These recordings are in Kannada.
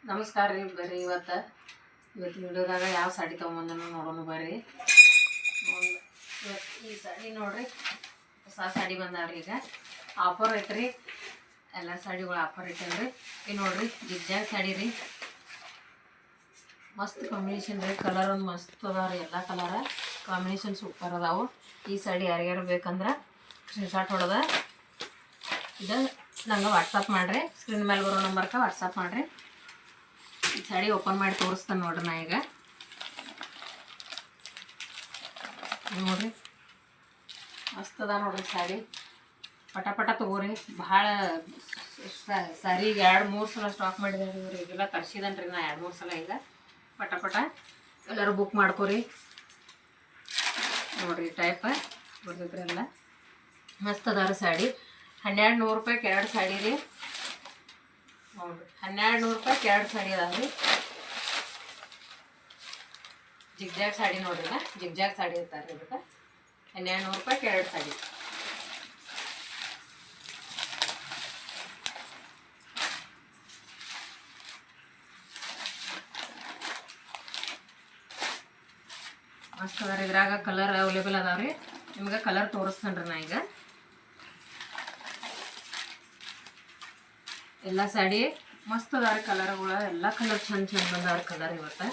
ನಮಸ್ಕಾರ ರೀ. ಬರ್ರಿ ಇವತ್ತಿನ ವಿಡಿಯೋದಾಗ ಯಾವ ಸಾಡಿ ತೊಗೊಂಬಂದನು ನೋಡೋಣ ಬರ್ರಿ. ಇವತ್ತು ಈ ಸಾಡಿ ನೋಡ್ರಿ, ಹೊಸ ಸಾಡಿ ಬಂದಾವ್ರಿ. ಈಗ ಆಫರ್ ಐತ್ರಿ, ಎಲ್ಲ ಸಾಡಿಗಳು ಆಫರ್ ಐತಲ್ರಿ. ಈಗ ನೋಡ್ರಿ ಜಿಗ್ಜಾಗ್ ಸಾಡಿ ರೀ, ಮಸ್ತ್ ಕಾಂಬಿನೇಷನ್ ರೀ. ಕಲರ್ ಒಂದು ಮಸ್ತ್ ಅದಾವ ರೀ, ಎಲ್ಲ ಕಲರ ಕಾಂಬಿನೇಷನ್ ಸೂಪರ್ ಅದಾವು. ಈ ಸಾಡಿ ಯಾರ್ಯಾರು ಬೇಕಂದ್ರೆ ಸ್ಕ್ರೀನ್ಶಾಟ್ ಹೊಡೆದ ಇದು ನಂಗೆ ವಾಟ್ಸಪ್ ಮಾಡಿರಿ. ಸ್ಕ್ರೀನ್ ಮೇಲೆ ಬರೋ ನಂಬರ್ಗೆ ವಾಟ್ಸಪ್ ಮಾಡಿರಿ. ಈ ಸಾಡಿ ಓಪನ್ ಮಾಡಿ ತೋರಿಸ್ತಾನೆ ನೋಡ್ರಿ. ನಾ ಈಗ ನೋಡ್ರಿ ಮಸ್ತ್ ಅದ ನೋಡ್ರಿ ಸಾಡಿ. ಪಟ ಪಟ ತೊಗೋರಿ. ಭಾಳ ಸಾರಿಗೆ 2-3 ಸಲ ಸ್ಟಾಕ್ ಮಾಡಿದ್ರಿ ಇವ್ರು. ಈಗೆಲ್ಲ ತರಿಸಿದನ್ರಿ ನಾ 2-3 ಸಲ. ಈಗ ಪಟ ಪಟ ಎಲ್ಲರೂ ಬುಕ್ ಮಾಡ್ಕೊರಿ ನೋಡ್ರಿ. ಟೈಪ್ ಬರ್ತೈತ್ರಿ, ಎಲ್ಲ ಮಸ್ತ್ ಅದಾರ ಸಾಡಿ. 1200 ರೂಪಾಯಿಗೆ 2 ಸಾಡಿ ರೀ. ನೋಡ್ರಿ 1200 ರೂಪಾಯಿಗೆ 2 ಸಾಡಿ ಅದಾವ ರೀ. ಜಿಗ್ಜಾಗ್ ಸಾಡಿ ನೋಡ್ರಿ, ಜಿಗ್ಜಾಗ್ ಸಾಡಿ ಇರ್ತಾರೆ ಇದಕ್ಕೆ. 1200 ರೂಪಾಯಿಗೆ 2 ಸಾಡಿ. ಮಸ್ತ್ ಅದಾರ. ಇದ್ರಾಗ ಕಲರ್ ಅವೈಲೇಬಲ್ ಅದಾವ ರೀ. ನಿಮ್ಗೆ ಕಲರ್ ತೋರಿಸ್ತೇನೆ ರೀ ನಾ ಈಗ. ಎಲ್ಲ ಸಾಡಿ ಮಸ್ತ್ ಅದಾವ ರೀ. ಕಲರ್ಗಳು ಎಲ್ಲ ಕಲರ್ ಚಂದ ಬಂದಾವ್ರಿ. ಕಲರ್ ಇವತ್ತು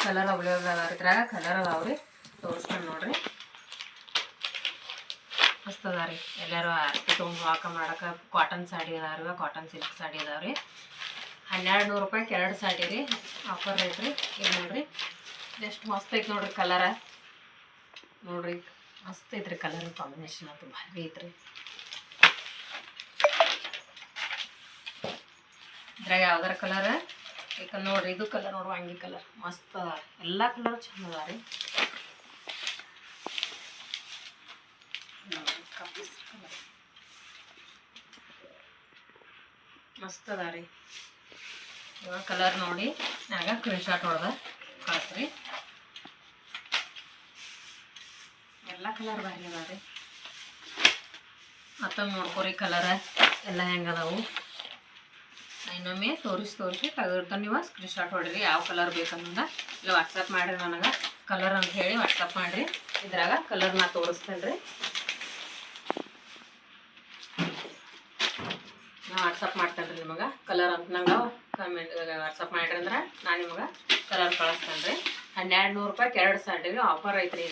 ಕಲರ್ ಅವೈಲೇಬಲ್ ಅದಾವ ರೀ. ಇದ್ರಾಗ ಕಲರ್ ಅದಾವ ರೀ, ತೋರಿಸ್ತೇನೆ ನೋಡ್ರಿ. ಮಸ್ತ್ ಅದಾವ ರೀ. ಎಲ್ಲರೂ ಆರತಿ ತೊಗೊಂಡು ವಾಕ ಮಾಡಕ್ಕೆ ಕಾಟನ್ ಸಾಡಿ ಅದಾವ ರೀ, ಕಾಟನ್ ಸಿಲ್ಕ್ ಸಾಡಿ ಅದಾವ ರೀ. 1200 ರೂಪಾಯಿಗೆ 2 ಸಾಡಿ ರೀ. ಆಫರ್ ರೇಟ್ ರೀ. ಈಗ ನೋಡ್ರಿ ಎಷ್ಟು ಮಸ್ತ್ ಐತೆ ನೋಡ್ರಿ ಕಲರ. ನೋಡ್ರಿ ಮಸ್ತ್ ಐತ್ರಿ ಕಲರ್ ಕಾಂಬಿನೇಷನ್ ಅಂತೂ ಭಾರಿ ಐತ್ರಿ. ಇದ್ರಾಗ ಯಾವ್ದಾರ ಕಲರ್ ಯಾಕಂದ್ರೆ ನೋಡ್ರಿ, ಇದು ಕಲರ್ ನೋಡುವ ಅಂಗಿ ಕಲರ್ ಮಸ್ತ್ ಅದ. ಎಲ್ಲ ಕಲರ್ ಚಂದ ಅದ ರೀ. ಮಸ್ತ್ ಅದ ರೀ. ಇವಾಗ ಕಲರ್ ನೋಡಿ ನಾಗ ಸ್ಕ್ರೀನ್ಶಾಟ್ ಹೊಡೆದ ಕಳಿಸ್ರಿ. ಎಲ್ಲ ಕಲರ್ ಭಾರಿ ಅದ ರೀ. ಮತ್ತೊಮ್ಮೆ ನೋಡ್ಕೊರಿ ಕಲರ ಎಲ್ಲ ಹೆಂಗದಾವು. ಇನ್ನೊಮ್ಮೆ ತೋರಿಸಿ ತೆಗೆದಿರ್ತಾನೆ. ನೀವು ಸ್ಕ್ರೀನ್ಶಾಟ್ ಹೊಡ್ರಿ ಯಾವ ಕಲರ್ ಬೇಕನ್ನೋದ. ಇಲ್ಲ ವಾಟ್ಸಪ್ ಮಾಡಿರಿ ನನಗೆ ಕಲರ್ ಅಂತ ಹೇಳಿ ವಾಟ್ಸಪ್ ಮಾಡಿರಿ. ಇದ್ರಾಗ ಕಲರ್ ನಾ ತೋರಿಸ್ತೇನೆ ರೀ. ನಾ ವಾಟ್ಸಪ್ ಮಾಡ್ತೇನೆ ರೀ ನಿಮಗೆ ಕಲರ್ ಅಂತ. ನಂಗೆ ಕಮೆಂಟ್ ವಾಟ್ಸಪ್ ಮಾಡಿರಿ ಅಂದ್ರೆ ನಾನು ನಿಮಗೆ ಕಲರ್ ಕಳಿಸ್ತೇನೆ ರೀ. 1200 ರೂಪಾಯಿಗೆ 2 ಸಾಡಿ ರೀ. ಆಫರ್ ಐತ್ರಿ.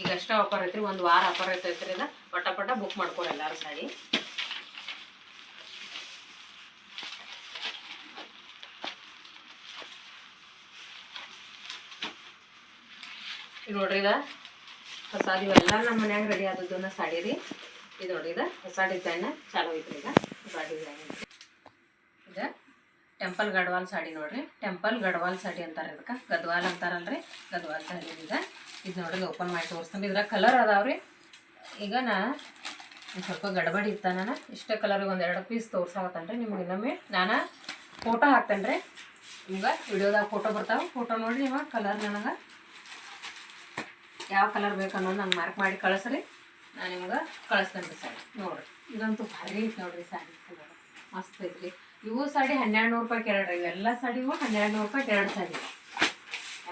ಈಗ ಅಷ್ಟೇ ಆಫರ್ ಐತ್ರಿ. 1 ವಾರ ಆಫರ್ ಐತ್ರಿ. ಇದು ಪಟ ಪಟ ಬುಕ್ ಮಾಡ್ಕೊರಿ ಎಲ್ಲರೂ ಸಾಡಿ. ಈಗ ನೋಡ್ರಿ, ಇದು ಹೊಸದು ಇವೆಲ್ಲ ನಮ್ಮ ಮನ್ಯಾಗ ರೆಡಿ ಆದದ್ದನ್ನ ಸಾಡಿ ರೀ. ಇದು ನೋಡ್ರಿ, ಇದು ಹೊಸ ಡಿಸೈನ್ ಚಾಲು ಐತ್ರಿ. ಈಗ ಹೊಸ ಡಿಸೈನ್ ಇದು ಟೆಂಪಲ್ ಗಡ್ವಾಲ್ ಸಾಡಿ ನೋಡ್ರಿ. ಟೆಂಪಲ್ ಗಡ್ವಾಲ್ ಸಾಡಿ ಅಂತಾರೆ ಇದಕ್ಕೆ. ಗದ್ವಾಲ್ ಅಂತಾರಲ್ರಿ, ಗದ್ವಾಲ್ ಸಾಡಿ ಇದು ನೋಡ್ರಿ. ಓಪನ್ ಮಾಡಿ ತೋರಿಸ್ತೀನಿ. ಇದ್ರಾಗ ಕಲರ್ ಅದಾವ್ರಿ. ಈಗ ನಾ ಸ್ವಲ್ಪ ಗಡ್ಬಡಿ ಇತ್ತ, ನಾನು ಇಷ್ಟೇ ಕಲರಿಗೆ 1-2 ಪೀಸ್ ತೋರ್ಸಾಕತ್ತೇನೆ ರೀ. ನಿಮ್ಗೆ ಇನ್ನೊಮ್ಮೆ ನಾನು ಫೋಟೋ ಹಾಕ್ತೇನೆ ರೀ. ನಿಮ್ಗೆ ವಿಡಿಯೋದಾಗ ಫೋಟೋ ಬರ್ತಾವೆ. ಫೋಟೋ ನೋಡಿ ನೀವು ಕಲರ್ ನನಗೆ ಯಾವ ಕಲರ್ ಬೇಕನ್ನೋದು ನಂಗೆ ಮಾರ್ಕ್ ಮಾಡಿ ಕಳಿಸ್ರಿ. ನಾನು ನಿಮ್ಗೆ ಕಳಿಸ್ತೇನೆ ರೀ ಸಾಡಿ. ನೋಡಿರಿ ಇದಂತೂ ಭಾರಿ ಐತೆ ನೋಡಿರಿ ಸಾಡಿ. ಕಲರ್ ಮಸ್ತ್ ಐತ್ರಿ. ಇವು ಸಾಡಿ 1200 ರೂಪಾಯಿಗೆ 2 ರೀ. ಇವೆಲ್ಲ ಸಾಡಿವು 1200 ರೂಪಾಯಿಗೆ 2 ಸಾಡಿ.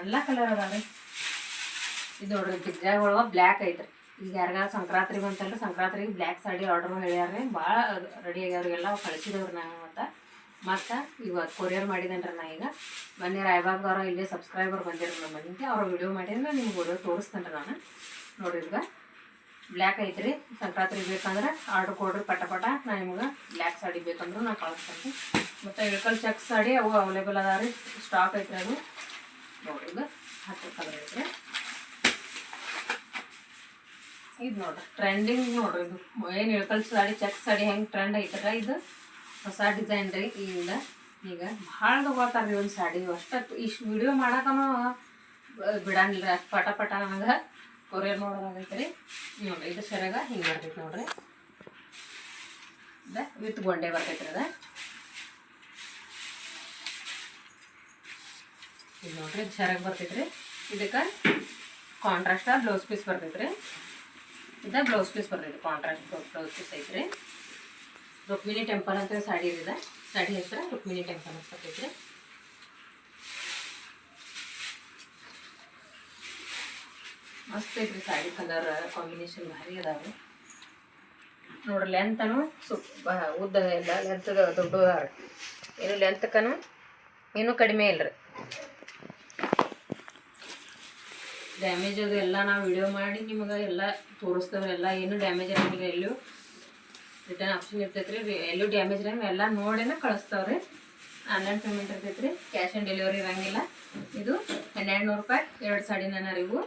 ಎಲ್ಲ ಕಲರ್ ಅದಾವೆ. ಇದು ನೋಡ್ರಿ ಜಿಗ್ಜಾಗ್ ಒಳಗೆ ಬ್ಲ್ಯಾಕ್ ಐತ್ರಿ. ಈಗ ಯಾರಿಗಾರ ಸಂಕ್ರಾಂತಿ ಬಂತಲ್ರಿ, ಸಂಕ್ರಾಂತಿಗೆ ಬ್ಲ್ಯಾಕ್ ಸಾಡಿ ಆರ್ಡ್ರ್ ಹೇಳ್ಯಾರ್ರಿ. ಭಾಳ ರೆಡಿ ಆಗ್ಯಾವ್ರಿಗೆಲ್ಲ ಕಳಿಸಿದವ್ರಿ ನಾವು ಮತ್ತು ಇವತ್ತು ಕೊರಿಯರ್ ಮಾಡಿದ್ದೇನೆ ರೀ. ನಾ ಈಗ ಮೊನ್ನೆ ರಾಯಬಾಗ್ದವ್ರು ಇಲ್ಲೇ ಸಬ್ಸ್ಕ್ರೈಬರ್ ಬಂದಿರಿ ನಮ್ಮ ಮನೆಗೆ. ಅವ್ರ ವಿಡಿಯೋ ಮಾಡಿದ್ರೆ ನಿಮ್ಗೆ ವಿಡಿಯೋ ತೋರಿಸ್ತೇನೆ ರೀ ನಾನು. ನೋಡಿರಿ ಈಗ ಬ್ಲ್ಯಾಕ್ ಐತ್ರಿ. ಸಂಕ್ರಾಂತಿ ಬೇಕಂದ್ರೆ ಆರ್ಡ್ರ್ ಕೊಡ್ರಿ ಪಟ ಪಟ. ನಾನು ನಿಮ್ಗೆ ಬ್ಲ್ಯಾಕ್ ಸಾಡಿ ಬೇಕಂದ್ರೆ ನಾನು ಕಳಿಸ್ತೇನೆ ರೀ. ಮತ್ತು ಇಳ್ಕಲ್ ಚೆಕ್ ಸಾಡಿ ಅವು ಅವೈಲೇಬಲ್ ಅದಾವ ರೀ. ಸ್ಟಾಕ್ ಐತ್ರಿ ಅದು. ನೋಡಿರಿ ಈಗ 10 ಕಲರ್ ಐತ್ರಿ. ಇದು ನೋಡ್ರಿ ಟ್ರೆಂಡಿಂಗ್ ನೋಡ್ರಿ. ಇದು ಏನು ಇಳ್ಕಲ್ ಸಾಡಿ ಚೆಕ್ ಸಾಡಿ ಹೆಂಗೆ ಟ್ರೆಂಡ್ ಐತಲ್ಲ, ಇದು ಹೊಸ ಡಿಸೈನ್ ರೀ. ಈಗ ಭಾಳ ತಗೋತಾರೆ ರೀ ಒಂದು ಸಾಡಿ. ಅಷ್ಟು ಇಷ್ಟು ವಿಡಿಯೋ ಮಾಡೋಕನೂ ಬಿಡಂಗಿಲ್ಲ ರೀ. ಅಷ್ಟು ಪಟ ಪಟ ನನಗೆ ಕೊರಿಯರ್ ಮಾಡೋದಾಗೈತೆ ರೀ. ನೋಡಿರಿ ಇದು ಸರಿಯಾಗ ಹಿಂಗೆ ಬರ್ತೈತೆ ನೋಡಿರಿ. ಇದು ವಿತ್ ಗೊಂಡೆ ಬರ್ತೈತೆ ರೀ. ಇದು ನೋಡಿರಿ ಇದು ಸರಿಯಾಗಿ ಬರ್ತೈತೆ ರೀ. ಇದಕ್ಕೆ ಕಾಂಟ್ರಾಸ್ಟ್ ಬ್ಲೌಸ್ ಪೀಸ್ ಬರ್ತೈತೆ ರೀ. ಇದು ಬ್ಲೌಸ್ ಪೀಸ್ ಬರ್ತೈತೆ. ಕಾಂಟ್ರಾಸ್ಟ್ ಬ್ಲೌಸ್ ಪೀಸ್ ಐತೆ ರೀ. ರುಕ್ಮಿಣಿ ಟೆಂಪಲ್ ಅಂತ ಸಾಡಿ ಇದೆ. ಸಾಡಿ ಹೆಸರು ರುಕ್ಮಿಣಿ ಟೆಂಪಲ್ ಅಂತ ಬರ್ತೈತ್ರಿ. ಮಸ್ತ್ ಐತ್ರಿ ಸಾಡಿ. ಕಲರ್ ಕಾಂಬಿನೇಷನ್ ಭಾರಿ ಅದಾವೆ ನೋಡ್ರಿ. ಲೆಂತನು ಉದ್ದ ಇಲ್ಲ, ಲೆಂತ್ ದೊಡ್ಡ ಅದಾವ್ರಿ. ಏನು ಲೆಂತ್ಕನು ಏನೂ ಕಡಿಮೆ ಇಲ್ಲರಿ. ಡ್ಯಾಮೇಜ್ ಅದು ಎಲ್ಲ ನಾವು ವಿಡಿಯೋ ಮಾಡಿ ನಿಮಗೆ ಎಲ್ಲ ತೋರಿಸ್ತೇವೆ. ಎಲ್ಲ ಏನು ಡ್ಯಾಮೇಜ್ ಆಗಿಲ್ಲ, ಎಲ್ಲೂ ರಿಟರ್ನ್ ಆಪ್ಷನ್ ಇರ್ತೈತೆ ರೀ. ಎಲ್ಲೂ ಡ್ಯಾಮೇಜ್ ಇರಂಗೆ ಎಲ್ಲ ನೋಡೇನ ಕಳಿಸ್ತಾವ್ರಿ. ಆನ್ಲೈನ್ ಪೇಮೆಂಟ್ ಇರ್ತೈತೆ ರೀ, ಕ್ಯಾಶ್ ಆನ್ ಡೆಲಿವರಿ ಇರಂಗಿಲ್ಲ. ಇದು 1200 ರೂಪಾಯಿ 2 ಸಾಡಿನ ರೀ ಇವು.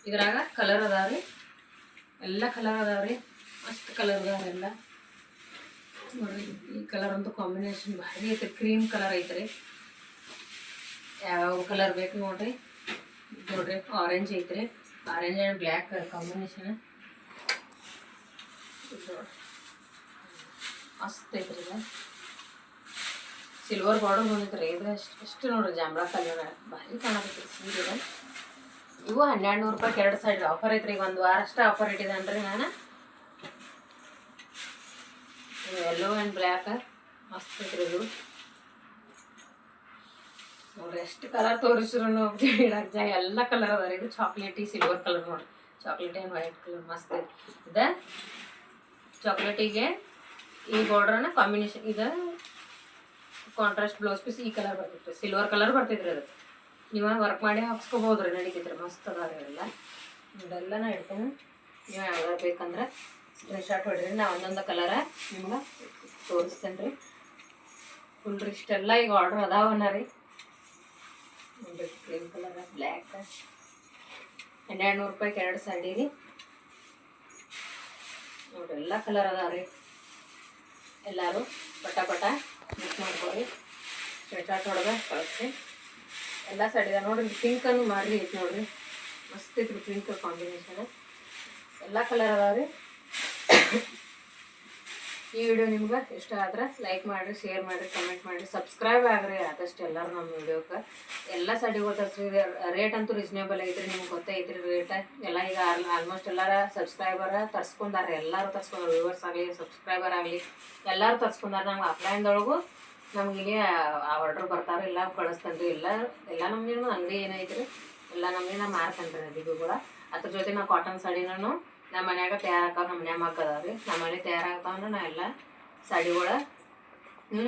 ಇದ್ರಾಗ ಕಲರ್ ಅದಾವ್ರಿ, ಎಲ್ಲ ಕಲರ್ ಅದಾವ್ರಿ. ಮಸ್ತ್ ಕಲರ್ ಅದಾವ ಎಲ್ಲ ನೋಡ್ರಿ. ಈ ಕಲರ್ ಅಂತೂ ಕಾಂಬಿನೇಷನ್ ಭಾರಿ ಐತ್ರಿ. ಕ್ರೀಮ್ ಕಲರ್ ಐತ್ರಿ. ಯಾವ ಕಲರ್ ಬೇಕು ನೋಡ್ರಿ. ನೋಡ್ರಿ ಆರೆಂಜ್ ಐತ್ರಿ. ಆರೆಂಜ್ ಆ್ಯಂಡ್ ಬ್ಲ್ಯಾಕ್ ಕಾಂಬಿನೇಷನ್ ಮಸ್ತ್ ಐತ್ರಿ. ಇದು ಸಿಲ್ವರ್ ಬಾರ್ಡರ್ ಬಂದೈತ್ರಿ. ಇದು ಅಷ್ಟು ನೋಡ್ರಿ ಜಾಂಬ್ರಾ ಕಲರ್ ಭಾರಿ ಕಾಣಕತ್ರಿ ಸೀರೆ. ಇವು 1200 ರೂಪಾಯಿ 2 ಸಾಡಿ ಆಫರ್ ಐತ್ರಿ. ಈಗ 1 ವಾರ ಅಷ್ಟೇ ಆಫರ್ ಇಟ್ಟಿದ್ದೇನೆ ರೀ ನಾನು. ಯೆಲ್ಲೋ ಆ್ಯಂಡ್ ಬ್ಲ್ಯಾಕ್ ಮಸ್ತ್ ಐತ್ರಿ ಇದು ನೋಡ್ರಿ. ಎಷ್ಟು ಕಲರ್ ತೋರಿಸ್ರು ಇಡಾಕ ಎಲ್ಲ ಕಲರ್ ಅದ ರೀ. ಇದು ಚಾಕ್ಲೇಟಿ ಸಿಲ್ವರ್ ಕಲರ್ ನೋಡ್ರಿ. ಚಾಕ್ಲೇಟಿ ಆ್ಯಂಡ್ ವೈಟ್ ಕಲರ್ ಮಸ್ತ್ ಐತಿ. ಇದು ಚಾಕ್ಲೇಟಿಗೆ ಈ ಬಾರ್ಡ್ರನ್ನ ಕಾಂಬಿನೇಷನ್. ಇದು ಕಾಂಟ್ರಾಸ್ಟ್ ಬ್ಲೌಸ್ ಪೀಸ್ ಈ ಕಲರ್ ಬರ್ತೈತ್ರಿ. ಸಿಲ್ವರ್ ಕಲರ್ ಬರ್ತೈತ್ರಿ. ಅದು ನೀವು ವರ್ಕ್ ಮಾಡಿ ಹಾಕ್ಸ್ಕೊಬೋದು ರೀ, ನಡೀತೈತ್ರಿ. ಮಸ್ತ್ ಅದ ರೀ ಎಲ್ಲ. ಇದೆಲ್ಲ ನಾ ಇಡ್ತೇನೆ. ನೀವು ಯಾವ್ದಾರು ಬೇಕಂದ್ರೆ ಸ್ಕ್ರೀನ್ಶಾಟ್ ಹೊಡ್ರಿ. ನಾ ಒಂದೊಂದು ಕಲರ ನಿಮ್ಗೆ ತೋರಿಸ್ತೇನೆ ರೀ. ಫುಲ್ ರೀ ಇಷ್ಟೆಲ್ಲ ಈಗ ಆರ್ಡ್ರ್ ಅದಾವನ್ನ ರೀ. ನೋಡ್ರಿ ಕ್ರೀಮ್ ಕಲರ್ ಬ್ಲ್ಯಾಕ್ 1200 ರೂಪಾಯಿ 2 ಸಾಡಿ ರೀ. ನೋಡ್ರಿ ಎಲ್ಲ ಕಲರ್ ಅದಾವ ರೀ. ಎಲ್ಲರೂ ಪಟ ಪಟ ಮಿಕ್ಸ್ ಮಾಡ್ಕೊರಿ. ಸ್ಕ್ರೀನ್ಶಾಟ್ ಹೊಡೆದ ಕಳಿಸ್ರಿ. ಎಲ್ಲ ಸಾಡಿ ಅದ ನೋಡ್ರಿ. ಪಿಂಕನ್ನು ಮಾಡ್ರಿ ಐತಿ ನೋಡ್ರಿ. ಮಸ್ತ್ ಐತ್ರಿ ಪಿಂಕ್ ಕಾಂಬಿನೇಷನ್. ಎಲ್ಲ ಕಲರ್ ಅದಾವ ರೀ. ಈ ವಿಡಿಯೋ ನಿಮ್ಗೆ ಇಷ್ಟ ಆದ್ರೆ ಲೈಕ್ ಮಾಡಿರಿ, ಶೇರ್ ಮಾಡಿರಿ, ಕಮೆಂಟ್ ಮಾಡಿರಿ, ಸಬ್ಸ್ಕ್ರೈಬ್ ಆಗ್ರಿ ಆದಷ್ಟು ಎಲ್ಲರೂ ನಮ್ಮ ವಿಡಿಯೋಕ್ಕೆ. ಎಲ್ಲ ಸಾಡಿಗಳು ತರಿಸ್ರಿ. ರೇಟ್ ಅಂತೂ ರೀಸ್ನೇಬಲ್ ಐತ್ರಿ. ನಿಮ್ಗೆ ಗೊತ್ತೈತ್ರಿ ರೇಟ್ ಎಲ್ಲ. ಈಗ ಆಲ್ಮೋಸ್ಟ್ ಎಲ್ಲರ ಸಬ್ಸ್ಕ್ರೈಬರ್ ತರ್ಸ್ಕೊಂಡಾರ. ಎಲ್ಲರೂ ತರ್ಸ್ಕೊಂಡಾರ. ವ್ಯೂವರ್ಸ್ ಆಗಲಿ ಸಬ್ಸ್ಕ್ರೈಬರ್ ಆಗಲಿ ಎಲ್ಲರೂ ತರ್ಸ್ಕೊಂಡಾರ. ನಮ್ಗೆ ಆಫ್ಲೈನ್ದೊಳಗು ನಮ್ಗೆ ಇಲ್ಲಿ ಆರ್ಡ್ರ್ ಬರ್ತಾರೆ. ಎಲ್ಲ ಕಳಿಸ್ತೇನೆ ರೀ. ಎಲ್ಲ ನಮ್ಗೆ ಅಂಗಡಿ ಏನೈತ್ರಿ ಎಲ್ಲ ನಮಗೆ ನಾ ಮಾರ್ತೇನೆ ರೀ ಅದಿಗಳು. ಅದ್ರ ಜೊತೆ ನಾವು ಕಾಟನ್ ಸಾಡಿನೂ ನಮ್ಮ ಮನ್ಯಾಗ ತಯಾರಾಗ್ತಾವೆ. ನಮ್ಮ ಮನ್ಯಾಗ ಮಕ್ಕದಾವ್ರಿ. ನಮ್ಮ ಮನೆ ತಯಾರಾಗ್ತಾವಂದ್ರೆ ನಾ ಎಲ್ಲ ಸಾಡಿಗಳು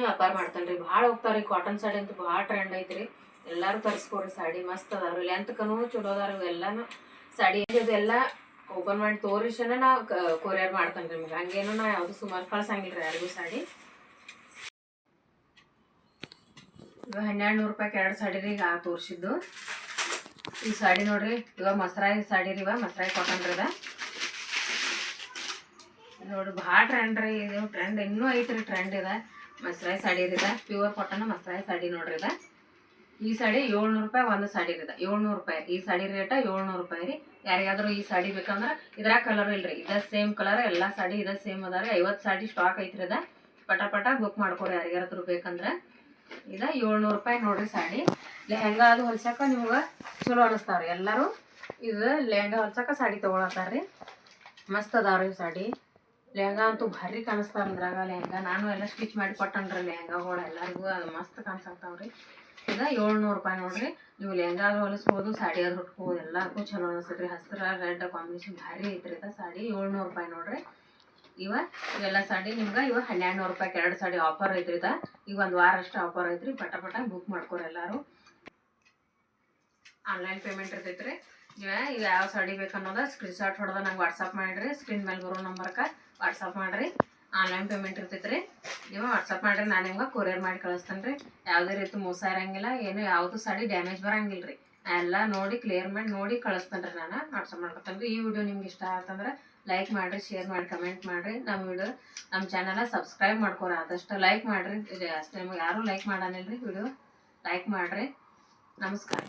ವ್ಯಾಪಾರ ಮಾಡ್ತೇನೆ ರೀ. ಭಾಳ ಹೋಗ್ತಾವ್ರಿ. ಕಾಟನ್ ಸಾಡಿ ಅಂತೂ ಭಾಳ ಟ್ರೆಂಡ್ ಐತ್ರಿ. ಎಲ್ಲರೂ ತರಿಸ್ಕೊಡ್ರಿ. ಸಾಡಿ ಮಸ್ತ್ ಅದಾವ್ರಿ. ಲೆಂತ್ಕನು ಚಲೋ ಅದಾರ ಎಲ್ಲನೂ ಸಾಡಿ. ಇದೆಲ್ಲ ಓಪನ್ ಮಾಡಿ ತೋರಿಸೇನೆ ನಾ ಕೊರಿಯರ್ ಮಾಡ್ತೇನೆ ರೀ ನಿಮ್ಗೆ. ಹಂಗೇನು ನಾ ಯಾವುದು ಸುಮಾರು ಕಳ್ಸಂಗಿಲ್ಲ ರೀ ಯಾರಿಗೂ ಸಾಡಿ. ಇವಾಗ 1200 ರೂಪಾಯಿ 2 ಸಾಡಿ ರೀ ಈಗ ತೋರಿಸಿದ್ದು. ಈ ಸಾಡಿ ನೋಡ್ರಿ. ಇವಾಗ ಮಸರಾಯಿ ಸಾಡಿ ರೀ. ಇವಾಗ ಮಸರಾಯಿ ಕಾಟನ್ ರೀ. ಇದ ನೋಡ್ರಿ ಭಾಳ ಟ್ರೆಂಡ್ ರೀ. ಇದು ಟ್ರೆಂಡ್ ಇನ್ನೂ ಐತ್ರಿ. ಟ್ರೆಂಡ್ ಇದೆ ಮಸರಾಯಿ ಸಾಡಿ ಇದೆ. ಪ್ಯೂರ್ ಕಾಟನ್ ಮಸರಾಯಿ ಸಾಡಿ ನೋಡ್ರಿ. ಇದೆ ಈ ಸಾಡಿ 700 ರೂಪಾಯಿ ಒಂದು ಸಾಡಿ ಇದೆ. 700 ರೂಪಾಯಿ ಈ ಸಾಡಿ ರೇಟ 700 ರೂಪಾಯಿ ರೀ. ಯಾರಿಗಾದ್ರೂ ಈ ಸಾಡಿ ಬೇಕಂದ್ರೆ ಇದ್ರಾಗ ಕಲರ್ ಇಲ್ರಿ. ಇದ ಸೇಮ್ ಕಲರ್ ಎಲ್ಲ ಸಾಡಿ ಇದ ಸೇಮ್ ಅದ ರೀ. 50 ಸಾಡಿ ಸ್ಟಾಕ್ ಐತ್ರಿ. ಇದ ಪಟ ಪಟ ಬುಕ್ ಮಾಡ್ಕೊರಿ ಯಾರಿಗಾದ್ರೂ ಬೇಕಂದ್ರೆ. ಇದ 700 ರೂಪಾಯಿ ನೋಡ್ರಿ ಸಾಡಿ. ಲೆಹಂಗಾ ಅದು ಹೊಲ್ಸಕ ನಿಮ್ಗೆ ಚಲೋ ಅನಿಸ್ತಾವ್ರಿ. ಎಲ್ಲರೂ ಇದು ಲೆಹಂಗಾ ಹೊಲ್ಸಕ ಸಾಡಿ ತೊಗೊಳತ್ತಾರ ರೀ. ಮಸ್ತ್ ಅದಾವ್ರಿ ಸಾಡಿ. ಲೆಹಂಗಾ ಅಂತೂ ಭಾರಿ ಕಾಣಿಸ್ತಾವ ಇದ್ರಾಗ. ಲೆಹಂಗಾ ನಾನು ಎಲ್ಲ ಸ್ಟಿಚ್ ಮಾಡಿ ಕೊಟ್ಟನ್ರಿ ಲೆಹಂಗಾಗಳು ಎಲ್ಲರಿಗೂ. ಅದು ಮಸ್ತ್ ಕಾಣಿಸ್ತಾವ್ರಿ. ಈಗ 700 ರೂಪಾಯಿ ನೋಡ್ರಿ. ನೀವು ಲೆಹಂಗಾ ಹೊಲಿಸ್ಬೋದು, ಸಾಡಿ ಅದು ಉಟ್ಕೋಬೋದು. ಎಲ್ಲಕ್ಕೂ ಚಲೋ ಅನಿಸ್ತೈತ್ರಿ. ಹಸಿರು ರೆಡ್ ಕಾಂಬಿನೇಷನ್ ಭಾರಿ ಐತ್ರಿ. ಇದು ಸಾಡಿ 700 ರೂಪಾಯಿ ನೋಡ್ರಿ. ಇವೆಲ್ಲ ಸಾಡಿ ನಿಮ್ಗೆ 1200 ರೂಪಾಯಿ 2 ಸಾಡಿ ಆಫರ್ ಐತ್ರಿ. ಈಗ 1 ವಾರ ಅಷ್ಟು ಆಫರ್ ಐತ್ರಿ. ಪಟ ಪಟ ಬುಕ್ ಮಾಡ್ಕೊರಿ ಎಲ್ಲರೂ. ಆನ್ಲೈನ್ ಪೇಮೆಂಟ್ ಇರ್ತೈತ್ರಿ. ನೀವು ಈಗ ಯಾವ ಸಾಡಿ ಬೇಕನ್ನೋದ ಸ್ಕ್ರೀನ್ಶಾಟ್ ಹೊಡೆದ ನಂಗೆ ವಾಟ್ಸಪ್ ಮಾಡಿರಿ. ಸ್ಕ್ರೀನ್ ಮೇಲೆ ಬರೋ ನಂಬರ್ಗೆ ವಾಟ್ಸಪ್ ಮಾಡಿರಿ. ಆನ್ಲೈನ್ ಪೇಮೆಂಟ್ ಇರ್ತೈತ್ರಿ. ನೀವು ವಾಟ್ಸಪ್ ಮಾಡಿರಿ. ನಾನು ನಿಮ್ಗೆ ಕೊರಿಯರ್ ಮಾಡಿ ಕಳಿಸ್ತೇನೆ ರೀ. ಯಾವುದೇ ರೀತಿ ಮೋಸ ಇರಂಗಿಲ್ಲ. ಏನು ಯಾವುದು ಸಾಡಿ ಡ್ಯಾಮೇಜ್ ಬರಂಗಿಲ್ಲ ರೀ. ಎಲ್ಲ ನೋಡಿ ಕ್ಲಿಯರ್ ಮಾಡಿ ನೋಡಿ ಕಳಿಸ್ತೇನೆ ರೀ. ನಾನು ವಾಟ್ಸಪ್ ಮಾಡ್ಕೊತೇನೆ ರೀ. ಈ ವಿಡಿಯೋ ನಿಮ್ಗೆ ಇಷ್ಟ ಆಯ್ತಂದ್ರೆ ಲೈಕ್ ಮಾಡಿರಿ, ಶೇರ್ ಮಾಡಿ, ಕಮೆಂಟ್ ಮಾಡಿರಿ. ನಮ್ಮ ಚಾನಲ್ ಸಬ್ಸ್ಕ್ರೈಬ್ ಮಾಡ್ಕೊರಿ. ಆದಷ್ಟು ಲೈಕ್ ಮಾಡಿರಿ. ಅಷ್ಟೇ ನಿಮಗೆ ಯಾರೂ ಲೈಕ್ ಮಾಡಾನಿಲ್ಲ ರೀ ವಿಡಿಯೋ. ಲೈಕ್ ಮಾಡಿರಿ. ನಮಸ್ಕಾರ.